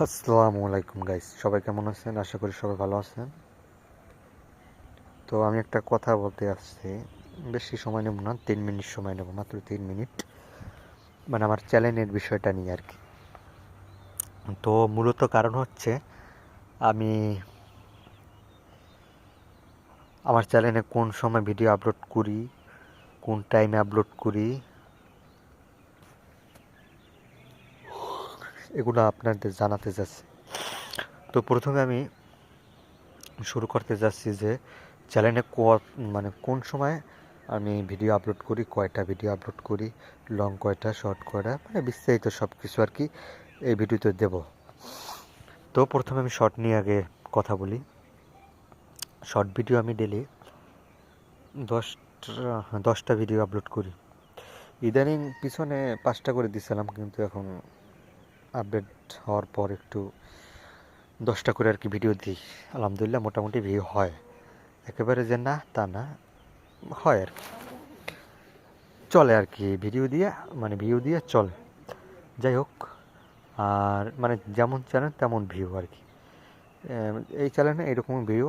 আসসালামু আলাইকুম গাইস, সবাই কেমন আছেন? আশা করি সবাই ভালো আছেন। তো আমি একটা কথা বলতে আসছি, বেশি সময় নেব না, 3 মিনিট সময় নেব, মাত্র 3 মিনিট। মানে আমার চ্যানেলের বিষয়টা নিয়ে আর কি। তো মূলত কারণ হচ্ছে আমি আমার চ্যানেলে কোন সময় ভিডিও আপলোড করি, কোন টাইমে আপলোড করি, এগুলো আপনাদের জানাতে যাচ্ছি। তো প্রথমে আমি শুরু করতে যাচ্ছি যে চ্যানেলে মানে কোন সময় আমি ভিডিও আপলোড করি, কয়টা ভিডিও আপলোড করি, লং কয়টা, শর্ট কয়টা, মানে বিস্তারিত সব কিছু আর কি এই ভিডিওতে দেব। তো প্রথমে আমি শর্ট নিয়ে আগে কথা বলি। শর্ট ভিডিও আমি ডেলি 10টা ভিডিও আপলোড করি। ইদানিং পিছনে 5টা করে দিছিলাম, কিন্তু এখন আপডেট হওয়ার পর একটু 10টা করে আর কি ভিডিও দিই। আলহামদুলিল্লাহ মোটামুটি ভিউ হয়, একেবারে যে না তা না, হয় আর কি, চলে আর কি, ভিডিও দিয়ে মানে ভিউ দিয়ে চলে। যাই হোক, আর মানে যেমন চ্যানেল তেমন ভিউ আর কি। এই চ্যানেলে এরকম ভিউ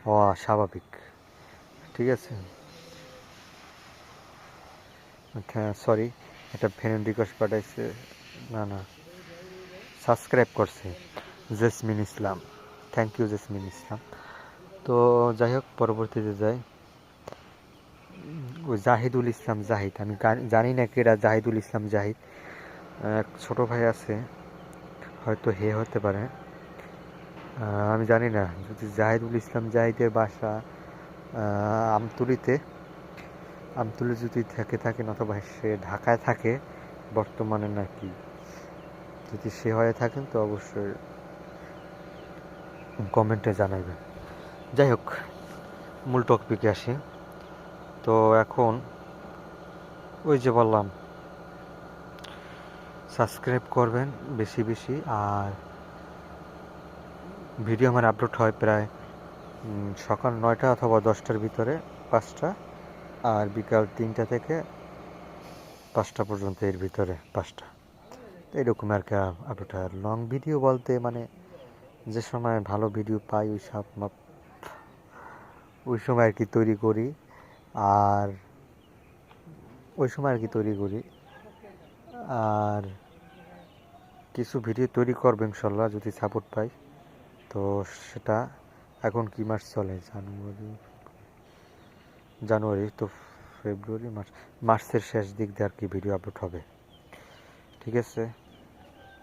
হওয়া স্বাভাবিক, ঠিক আছে। হ্যাঁ, সরি, একটা ফ্রেন্ড রিকোয়েস্ট পাঠাইছে, না না, সাবস্ক্রাইব করছে জেসমিন ইসলাম, থ্যাংক ইউ জেসমিন ইসলাম। তো যাই হোক, পরবর্তীতে যাই। ওই জাহিদুল ইসলাম জাহিদ, আমি জানি না কেরা জাহিদুল ইসলাম জাহিদ, এক ছোটো ভাই আছে, হয়তো হে হতে পারে, আমি জানি না। যদি জাহিদুল ইসলাম জাহিদের বাসা আমতলিতে, আমতলি যদি থাকেন, অথবা সে ঢাকায় থাকে বর্তমানে নাকি, যদি সে হয়ে থাকেন তো অবশ্যই কমেন্টে জানাবেন। যাই হোক, মূল টপিকে আসি। তো এখন ওই যে বললাম, সাবস্ক্রাইব করবেন বেশি বেশি। আর ভিডিও আমার আপলোড হয় প্রায় সকাল 9টা অথবা 10টার ভিতরে, 5টা, আর বিকাল 3টা থেকে 5টা পর্যন্ত, এর ভিতরে 5টা। তো এরকম আর কি আপলোড হয়। আর লং ভিডিও বলতে মানে যে সময় ভালো ভিডিও পাই ওই সময় আর কি তৈরি করি। আর ওই সময় আর কি তৈরি করি। আর কিছু ভিডিও তৈরি করবো ইনশাল্লাহ, যদি সাপোর্ট পাই। তো সেটা এখন কি মাস চলে, জানুয়ারি তো, ফেব্রুয়ারি, মার্চের শেষ দিক দিয়ে আর কি ভিডিও আপলোড হবে, ঠিক আছে।